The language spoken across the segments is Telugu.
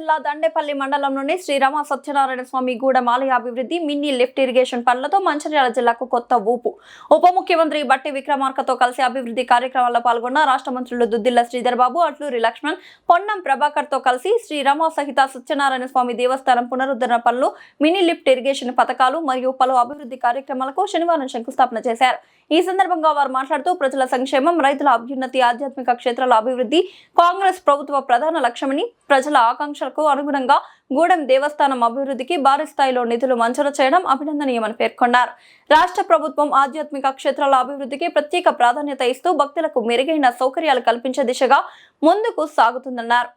జిల్లా దండేపల్లి మండలంలోని శ్రీరామ సత్యనారాయణ స్వామి గూడెం ఆలయ అభివృద్ధి మినీ లిఫ్ట్ ఇరిగేషన్ పనులతో మంచిర్యాల జిల్లాకు కొత్త ఊపు. ఉప ముఖ్యమంత్రి బట్టి విక్రమార్కతో కలిసి అభివృద్ధి కార్యక్రమాల్లో పాల్గొన్న రాష్ట్ర మంత్రులు దుద్దిల్ల శ్రీధర్ బాబు, అట్లూరి లక్ష్మణ్, పొన్నం ప్రభాకర్ తో కలిసి శ్రీరామ సహిత సత్యనారాయణ స్వామి దేవస్థానం పునరుద్ధరణ పనులు, మినీ లిఫ్ట్ ఇరిగేషన్ పథకాలు మరియు పలు అభివృద్ధి కార్యక్రమాలకు శనివారం శంకుస్థాపన చేశారు. ఈ సందర్భంగా వారు మాట్లాడుతూ ప్రజల సంక్షేమం, రైతుల అభ్యున్నతి, ఆధ్యాత్మిక క్షేత్రాల అభివృద్ధి కాంగ్రెస్ ప్రభుత్వ ప్రధాన లక్ష్యమని, ప్రజల ఆకాంక్షలకు అనుగుణంగా గూడెం దేవస్థానం అభివృద్ధికి భారీ స్థాయిలో నిధులు మంజూరు చేయడం అభినందనీయమని పేర్కొన్నారు. రాష్ట్ర ప్రభుత్వం ఆధ్యాత్మిక క్షేత్రాల అభివృద్ధికి ప్రత్యేక ప్రాధాన్యత ఇస్తూ భక్తులకు మెరుగైన సౌకర్యాలు కల్పించే దిశగా ముందుకు సాగుతుందన్నారు.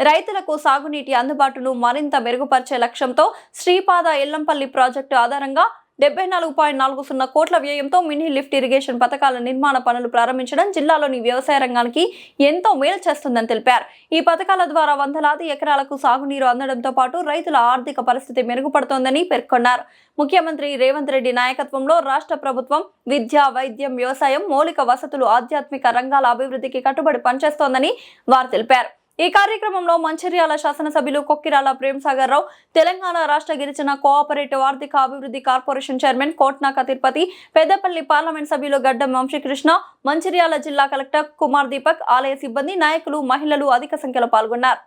రైతులకు సాగునీటి అందుబాటును మరింత మెరుగుపరిచే లక్ష్యంతో శ్రీపాద ఎల్లంపల్లి ప్రాజెక్టు ఆధారంగా 74.40 కోట్ల వ్యయంతో మినీ లిఫ్ట్ ఇరిగేషన్ పథకాల నిర్మాణ పనులు ప్రారంభించడం జిల్లాలోని వ్యవసాయ రంగానికి ఎంతో మేలు చేస్తుందని తెలిపారు. ఈ పథకాల ద్వారా వందలాది ఎకరాలకు సాగునీరు అందడంతో పాటు రైతుల ఆర్థిక పరిస్థితి మెరుగుపడుతోందని పేర్కొన్నారు. ముఖ్యమంత్రి రేవంత్ రెడ్డి నాయకత్వంలో రాష్ట్ర ప్రభుత్వం విద్య, వైద్యం, వ్యవసాయం, మౌలిక వసతులు, ఆధ్యాత్మిక రంగాల అభివృద్ధికి కట్టుబడి పనిచేస్తోందని వారు తెలిపారు. ఈ కార్యక్రమంలో మంచిర్యాల శాసనసభ్యులు కొక్కిరాల ప్రేమ్సాగర్ రావు, తెలంగాణ రాష్ట్ర గిరిజన కోఆపరేటివ్ ఆర్థిక అభివృద్ధి corporation chairman Kotnaka Tirupati, Peddapalli parliament సభ్యులు గడ్డం వంశీకృష్ణ, మంచిర్యాల జిల్లా కలెక్టర్ కుమార్ దీపక్, ఆలయ సిబ్బంది, నాయకులు, మహిళలు అధిక సంఖ్యలో పాల్గొన్నారు.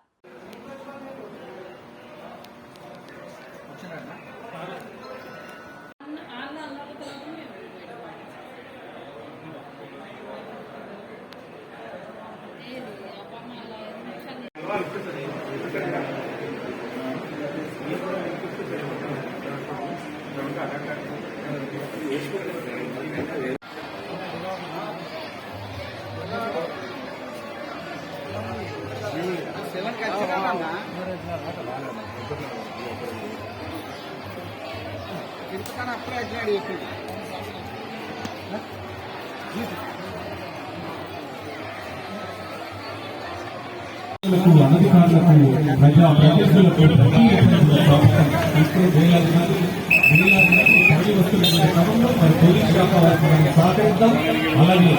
అధికారులకు, ప్రజా ప్రతినిధులకు పోలీస్ శాఖ వారికి సహకరిద్దాం. అలాగే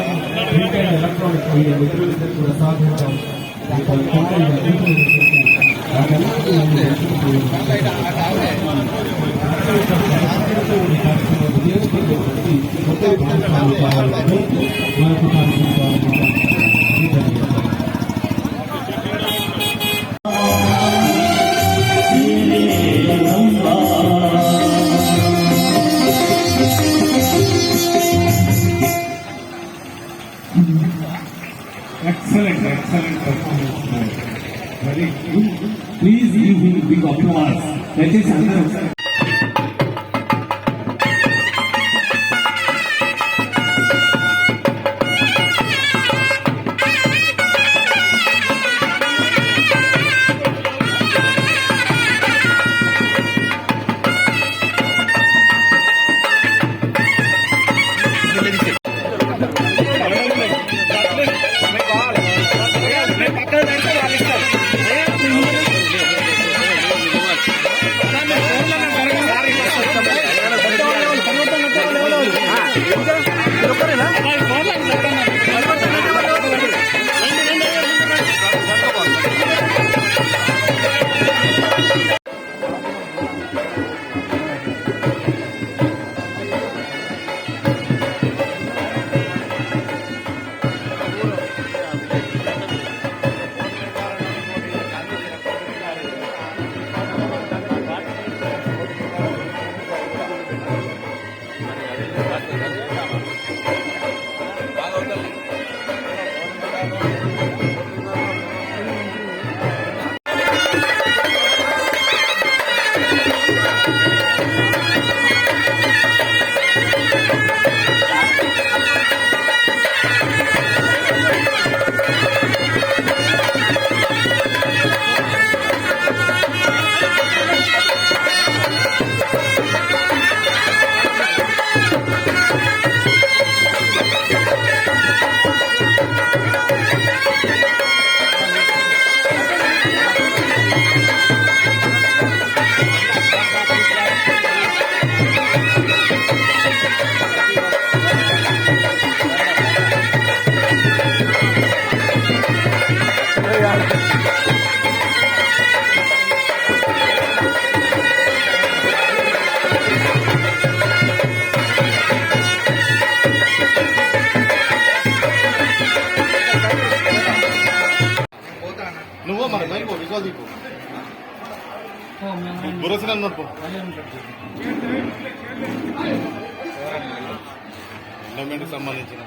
ప్రింట్ అండ్ ఎలక్ట్రానిక్ మీడియా మిత్రులందరూ కూడా సహకరిద్దాం. Excellent performance. Very good. Please give him big applause. That is another. నువ్వు మన బైక్ విజువల్ దీపు బురసిన నోట్కో ఎండోమెంట్కి సంబంధించిన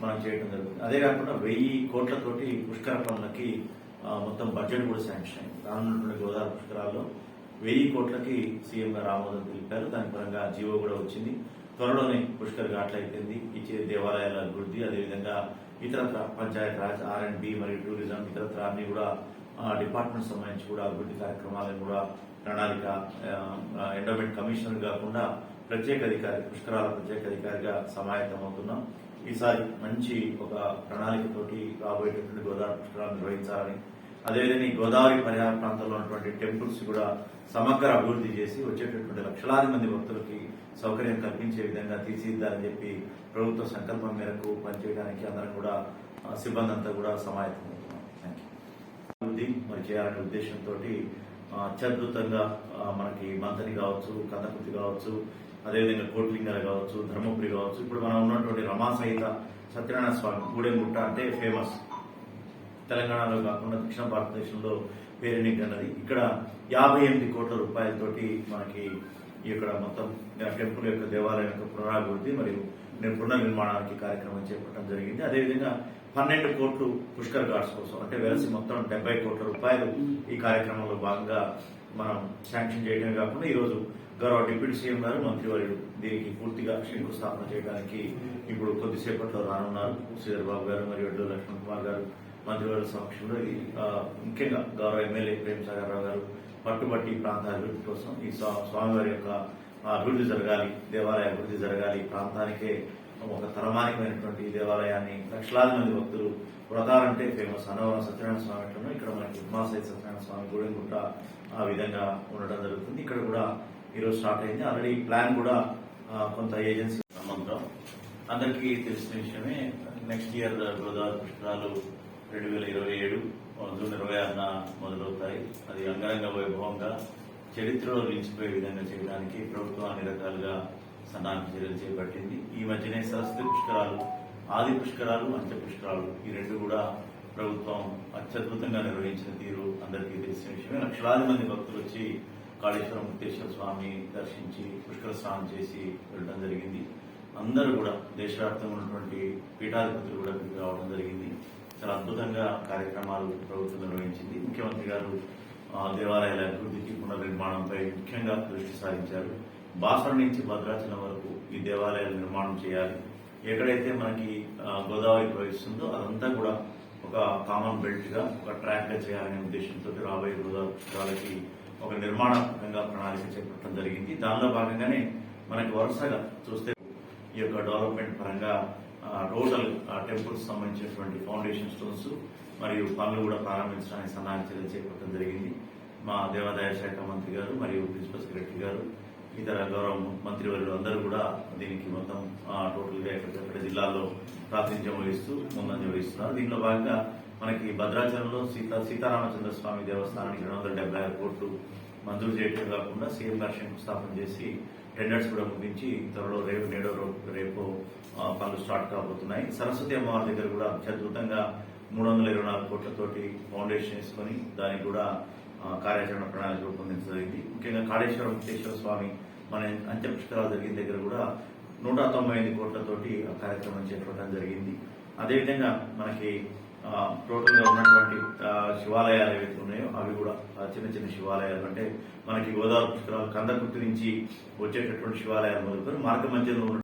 మనం చేయడం జరుగుతుంది. అదే కాకుండా 1000 కోట్లతోటి పుష్కర పనులకి మొత్తం బడ్జెట్ కూడా శాంక్షన్ అయింది. రానున్నటువంటి గోదావరి పుష్కరాల్లో 1000 కోట్లకి సీఎం గారు ఆమోదం తెలిపారు. దాని పరంగా జీవో కూడా వచ్చింది. త్వరలోనే పుష్కర్ ఘాట్లు అయిపోయింది. ఇచ్చే దేవాలయాల అభివృద్ధి, అదేవిధంగా ఇతరత్ర పంచాయత్ రాజ్, R&B మరియు టూరిజం ఇతరత్ర అన్ని కూడా డిపార్ట్మెంట్ సంబంధించి కూడా అభివృద్ధి కార్యక్రమాలను కూడా ప్రణాళిక ఎండోమెంట్ కమిషనర్ కాకుండా ప్రత్యేక అధికారి, పుష్కరాల ప్రత్యేక అధికారిగా సమాయత్తమవుతున్నాం. ఈసారి మంచి ఒక ప్రణాళికతోటి రాబోయేటటువంటి గోదావరి పుష్కరాలు నిర్వహించాలని, అదేవిధంగా ఈ గోదావరి పరిహార ప్రాంతంలో ఉన్నటువంటి టెంపుల్స్ కూడా సమగ్ర అభివృద్ధి చేసి వచ్చేటటువంటి లక్షలాది మంది భక్తులకి సౌకర్యం కల్పించే విధంగా తీర్చిదిద్దాలని చెప్పి ప్రభుత్వ సంకల్పం మేరకు పనిచేయడానికి అందరం కూడా సిబ్బంది అంతా కూడా సమాయత్తమవుతున్నాం. అభివృద్ధి మరి చేయాలనే ఉద్దేశంతో అత్యద్భుతంగా మనకి మంతని కావచ్చు, కందకుర్తి కావచ్చు, అదేవిధంగా కోట్లింగాలు కావచ్చు, ధర్మపురి కావచ్చు, ఇప్పుడు మనం ఉన్నటువంటి రమా సహిత సత్యనారాయణ స్వామి గూడెంగుట్ట అంటే ఫేమస్. తెలంగాణలో కాకుండా దక్షిణ భారతదేశంలో పేరెనికన్నది. ఇక్కడ 58 కోట్ల రూపాయలతోటి మనకి ఇక్కడ మొత్తం టెంపుల్ యొక్క దేవాలయం యొక్క పునరాభివృద్ధి మరియు పునర్నిర్మాణానికి కార్యక్రమం చేపట్టడం జరిగింది. అదేవిధంగా 12 కోట్లు పుష్కర్ ఘాట్స్ కోసం అంటే వెలసి మొత్తం 70 కోట్ల రూపాయలు ఈ కార్యక్రమంలో భాగంగా మనం శాంక్షన్ చేయడమే కాకుండా ఈరోజు గౌరవ డిప్యూటీ సీఎం గారు, మంత్రివర్యులు దీనికి పూర్తిగా శంకుస్థాపన చేయడానికి ఇప్పుడు కొద్దిసేపట్లో రానున్నారు. శ్రీధర్ బాబు గారు మరియు ఎడ్ల లక్ష్మణ్ కుమార్ గారు మంత్రివర్యుల సమక్షంలో ముఖ్యంగా గౌరవ ఎమ్మెల్యే ప్రేమసాగర్ రావు గారు పట్టుబట్టి ప్రాంత అభివృద్ధి కోసం ఈ స్వామివారి యొక్క అభివృద్ధి జరగాలి, దేవాలయ అభివృద్ధి జరగాలి, ప్రాంతానికే ఒక తలమానికమైనటువంటి దేవాలయాన్ని లక్షలాది మంది భక్తులు వ్రతాలంటే ఫేమస్ అన్నవరం సత్యనారాయణ స్వామి అంటున్నాం. ఇక్కడ మనకి ఉమాసై సత్యనారాయణ స్వామి గూడెంగుట్ట ఆ విధంగా ఉండడం జరుగుతుంది. ఇక్కడ కూడా ఈరోజు స్టార్ట్ అయింది. ఆల్రెడీ ప్లాన్ కూడా కొంత ఏజెన్సీ సంబంధం అందరికీ తెలిసిన విషయమే. నెక్స్ట్ ఇయర్ గోదావరి పుష్కరాలు 2027 జూన్ 26న మొదలవుతాయి. అది అంగరంగ వైభవంగా చరిత్రలో నిలిచిపోయే విధంగా చేయడానికి ప్రభుత్వం అన్ని రకాలుగా సన్నాహక చర్యలు చేపట్టింది. ఈ మధ్యనే సరస్వతి పుష్కరాలు, ఆది పుష్కరాలు, అంత్య పుష్కరాలు ఈ రెండు కూడా ప్రభుత్వం అత్యద్భుతంగా నిర్వహించిన తీరు అందరికీ తెలిసిన విషయమే. లక్షలాది మంది భక్తులు వచ్చి కాళేశ్వరం ముక్తేశ్వర స్వామి దర్శించి పుష్కర స్నానం చేసి వెళ్ళడం జరిగింది. అందరూ కూడా దేశవ్యాప్తంగా ఉన్నటువంటి పీఠాధిపతులు కూడా ఇక్కడికి రావడం జరిగింది. చాలా అద్భుతంగా కార్యక్రమాలు ప్రభుత్వం నిర్వహించింది. ముఖ్యమంత్రి గారు దేవాలయాల అభివృద్ధికి, పునర్నిర్మాణంపై ముఖ్యంగా దృష్టి సారించారు. బాసర నుంచి భద్రాచలం వరకు ఈ దేవాలయాల నిర్మాణం చేయాలి. ఎక్కడైతే మనకి గోదావరి ప్రవహిస్తుందో అదంతా కూడా ఒక కామన్ బెల్ట్ గా ఒక ట్రాక్ గా చేయాలనే ఉద్దేశంతో రాబోయే గోదావరి పుష్కరాలకి ఒక నిర్మాణాత్మకంగా ప్రణాళిక చేపట్టడం జరిగింది. దానిలో భాగంగానే మనకి వరుసగా చూస్తే ఈ యొక్క డెవలప్మెంట్ పరంగా టోటల్ టెంపుల్స్ సంబంధించినటువంటి ఫౌండేషన్ స్టోన్స్ మరియు పనులు కూడా ప్రారంభించడానికి సన్నాహ చర్యలు చేపట్టడం జరిగింది. మా దేవాదాయ శాఖ మంత్రి గారు మరియు ప్రిన్సిపల్ సెక్రటరీ గారు ఇతర గౌరవ మంత్రివర్యులు అందరూ కూడా దీనికి మొత్తం టోటల్ గా ఎక్కడెక్కడ జిల్లాల్లో ప్రాతినిధ్యం వహిస్తూ ముందంజ వహిస్తున్నారు. దీనిలో భాగంగా మనకి భద్రాచలంలో సీతారామచంద్ర స్వామి దేవస్థానానికి 276 కోట్లు మంజూరు చేయడం కాకుండా సీఎం గారు శంకుస్థాపన చేసి టెండర్స్ కూడా ముగించి త్వరలో రేపు పనులు స్టార్ట్ కాబోతున్నాయి. సరస్వతి అమ్మవారి దగ్గర కూడా అత్యద్భుతంగా 324 కోట్లతోటి ఫౌండేషన్ వేసుకొని దానికి కూడా కార్యాచరణ ప్రణాళిక రూపొందించగలిగింది. ముఖ్యంగా కాళేశ్వరం ముక్తేశ్వర స్వామి మన అంత్య పుష్కరాలు జరిగిన దగ్గర కూడా 195 కోట్లతోటి ఆ కార్యక్రమం చేపట్టడం జరిగింది. అదేవిధంగా మనకి టోటల్ గా ఉన్నటువంటి శివాలయాలు ఏవైతే ఉన్నాయో అవి కూడా చిన్న చిన్న శివాలయాలు అంటే మనకి గోదావరి పుష్కరాలు కందకుర్తి నుంచి వచ్చేటటువంటి శివాలయాలు మొదలుకొని మార్గ మధ్యంలో